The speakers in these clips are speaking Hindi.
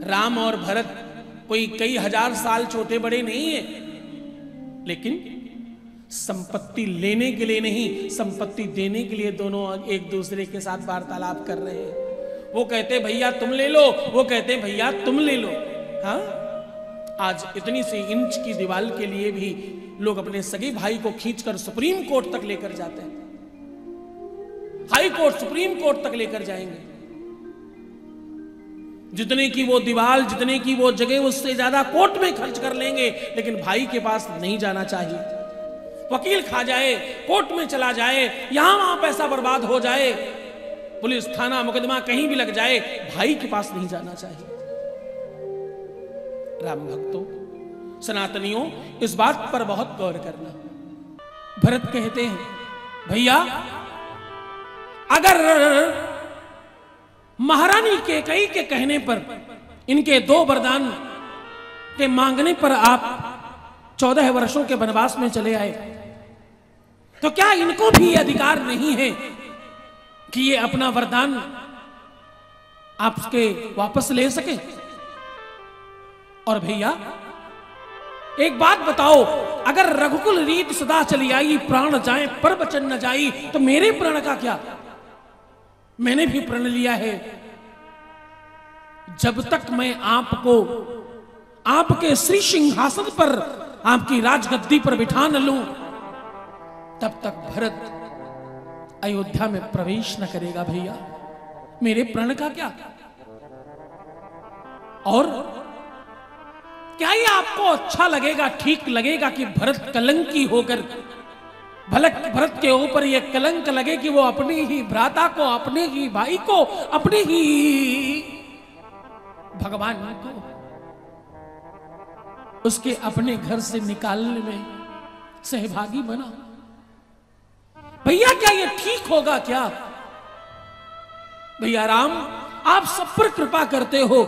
राम और भरत कोई कई हजार साल छोटे बड़े नहीं है, लेकिन संपत्ति लेने के लिए नहीं, संपत्ति देने के लिए दोनों एक दूसरे के साथ वार्तालाप कर रहे हैं। वो कहते भैया तुम ले लो, वो कहते भैया तुम ले लो। हाँ, आज इतनी सी इंच की दीवार के लिए भी लोग अपने सगे भाई को खींचकर सुप्रीम कोर्ट तक लेकर जाते हैं, हाई कोर्ट सुप्रीम कोर्ट तक लेकर जाएंगे। जितने की वो दीवार, जितने की वो जगह, उससे ज्यादा कोर्ट में खर्च कर लेंगे, लेकिन भाई के पास नहीं जाना चाहिए। वकील खा जाए, कोर्ट में चला जाए, यहां वहां पैसा बर्बाद हो जाए, पुलिस थाना मुकदमा कहीं भी लग जाए, भाई के पास नहीं जाना चाहिए। राम भक्तों, सनातनियों, इस बात पर बहुत गौर करना। भरत कहते हैं भैया अगर महारानी कैकेयी के कहने पर, इनके 2 वरदान के मांगने पर आप 14 वर्षों के वनवास में चले आए, तो क्या इनको भी ये अधिकार नहीं है कि ये अपना वरदान आपके वापस ले सके? और भैया एक बात बताओ, अगर रघुकुल रीत सदा चली आई, प्राण जाए पर वचन न जाई, तो मेरे प्राण का क्या? मैंने भी प्रण लिया है, जब तक मैं आपको आपके श्री सिंहासन पर, आपकी राजगद्दी पर बिठा न लूं, तब तक भरत अयोध्या में प्रवेश न करेगा। भैया मेरे प्रण का क्या? और क्या ये आपको अच्छा लगेगा, ठीक लगेगा कि भरत कलंकी होकर, भरत के ऊपर यह कलंक लगे कि वो अपने ही भ्राता को, अपने ही भाई को, अपने ही भगवान को उसके अपने घर से निकालने में सहभागी बना? भैया क्या ये ठीक होगा क्या? भैया राम, आप सब पर कृपा करते हो,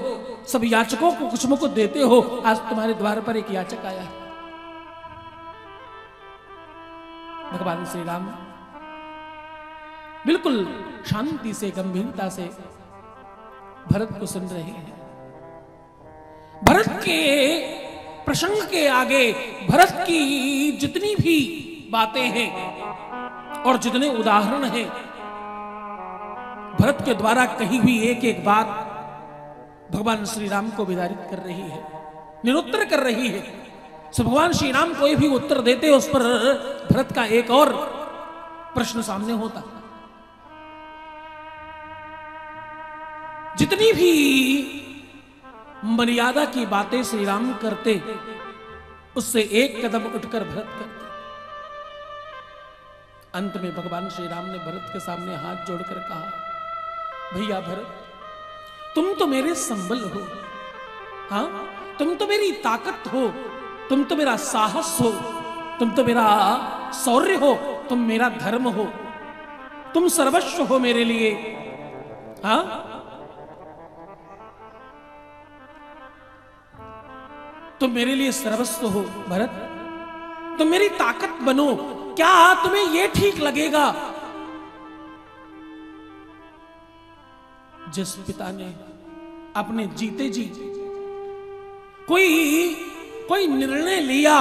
सब याचकों को कुछ मुकुट देते हो। आज तुम्हारे द्वार पर एक याचक आया है। भगवान श्री राम बिल्कुल शांति से, गंभीरता से भरत को सुन रहे हैं। भरत के प्रसंग के आगे भरत की जितनी भी बातें हैं और जितने उदाहरण हैं, भरत के द्वारा कही हुई एक एक बात भगवान श्री राम को विदारित कर रही है, निरुत्तर कर रही है। सो भगवान श्री राम कोई भी उत्तर देते, उस पर भरत का एक और प्रश्न सामने होता। जितनी भी मर्यादा की बातें श्री राम करते, उससे एक कदम उठकर भरत करते। अंत में भगवान श्री राम ने भरत के सामने हाथ जोड़कर कहा, भैया भरत, तुम तो मेरे संबल हो, हाँ, तुम तो मेरी ताकत हो, तुम तो मेरा साहस हो, तुम तो मेरा शौर्य हो, तुम मेरा धर्म हो, तुम सर्वस्व हो मेरे लिए। हाँ, तुम मेरे लिए सर्वस्व हो भरत, तुम मेरी ताकत बनो। क्या तुम्हें यह ठीक लगेगा जिस पिता ने अपने जीते जी कोई निर्णय लिया,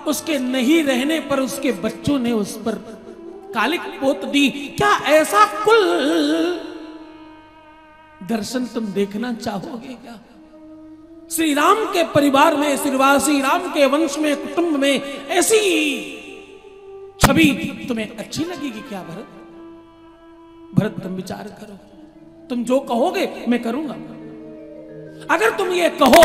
उसके नहीं रहने पर उसके बच्चों ने उस पर कालिक पोत दी? क्या ऐसा कुल दर्शन तुम देखना चाहोगे क्या? श्री राम के परिवार में, श्री राम के वंश में, कुटुंब में ऐसी छवि तुम्हें अच्छी लगेगी क्या भरत? भरत तुम विचार करो, तुम जो कहोगे मैं करूंगा। अगर तुम ये कहो,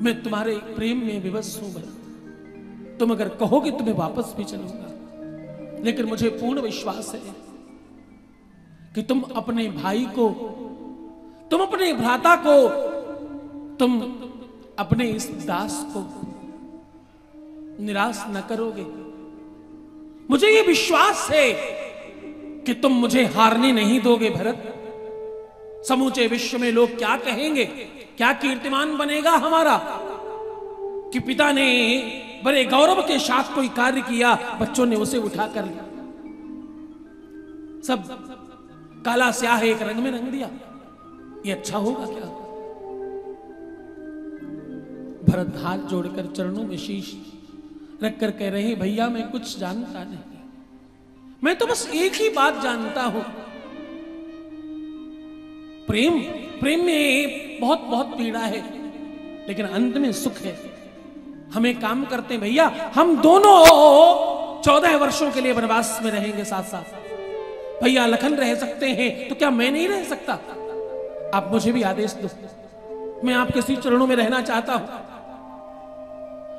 मैं तुम्हारे प्रेम में विवश हूं भरत, तुम अगर कहोगे तो मैं वापस भी चलूंगा, लेकिन मुझे पूर्ण विश्वास है कि तुम अपने भाई को, तुम अपने भ्राता को, तुम अपने इस दास को निराश न करोगे। मुझे यह विश्वास है कि तुम मुझे हारने नहीं दोगे भरत। समूचे विश्व में लोग क्या कहेंगे, क्या कीर्तिमान बनेगा हमारा कि पिता ने बड़े गौरव के साथ कोई कार्य किया, बच्चों ने उसे उठाकर सब काला स्याह एक रंग में रंग दिया। ये अच्छा होगा क्या? भरत हाथ जोड़कर चरणों में शीश रख कर कह रहे, भैया मैं कुछ जानता नहीं, मैं तो बस एक ही बात जानता हूं, प्रेम प्रेम में बहुत बहुत पीड़ा है, लेकिन अंत में सुख है। हम एक काम करते हैं भैया, हम दोनों 14 वर्षों के लिए वनवास में रहेंगे साथ साथ। भैया लखन रह सकते हैं तो क्या मैं नहीं रह सकता? आप मुझे भी आदेश दो, मैं आपके श्री चरणों में रहना चाहता हूं।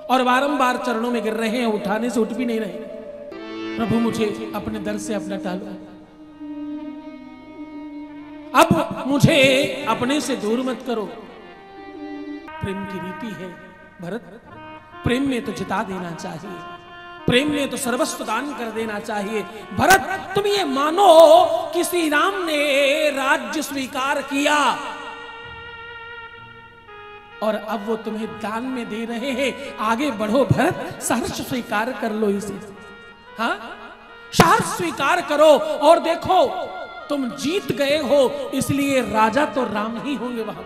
और बारंबार चरणों में गिर रहे हैं, उठाने से उठ भी नहीं रहे। प्रभु मुझे अपने दर से अपना टालो, अब मुझे अपने से दूर मत करो। प्रेम की रीति है भरत, प्रेम में तो जिता देना चाहिए, प्रेम में तो सर्वस्व दान कर देना चाहिए। भरत तुम ये मानो कि श्री राम ने राज्य स्वीकार किया और अब वो तुम्हें दान में दे रहे हैं, आगे बढ़ो भरत, सहर्ष स्वीकार कर लो इसे। हाँ, सहर्ष स्वीकार करो और देखो तुम जीत गए हो, इसलिए राजा तो राम ही होंगे वहां।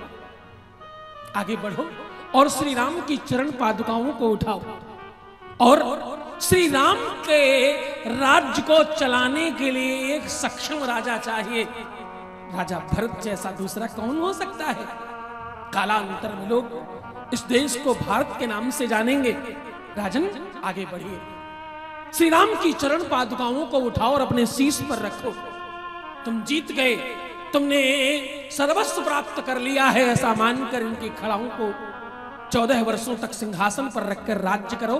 आगे बढ़ो और श्री राम की चरण पादुकाओं को उठाओ और श्री राम के राज्य को चलाने के लिए एक सक्षम राजा चाहिए। राजा भरत जैसा दूसरा कौन हो सकता है? कालांतर में लोग इस देश को भारत के नाम से जानेंगे। राजन आगे बढ़िए, श्री राम की चरण पादुकाओं को उठाओ और अपने शीश पर रखो। तुम जीत गए, तुमने सर्वस्व प्राप्त कर लिया है, ऐसा मानकर इनकी खड़ाओं को 14 वर्षों तक सिंहासन पर रखकर राज्य करो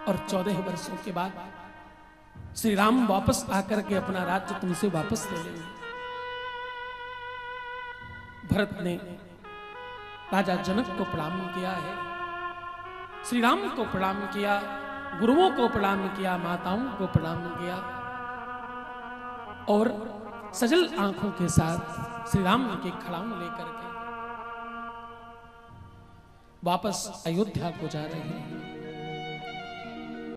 और 14 वर्षों के बाद श्री राम वापस आकर के अपना राज्य तुमसे वापस ले लेंगे। भरत ने राजा जनक को प्रणाम किया है, श्री राम को प्रणाम किया, गुरुओं को प्रणाम किया, माताओं को प्रणाम किया और सजल आंखों के साथ श्री राम के खड़ाऊ लेकर के वापस अयोध्या को जा रहे हैं।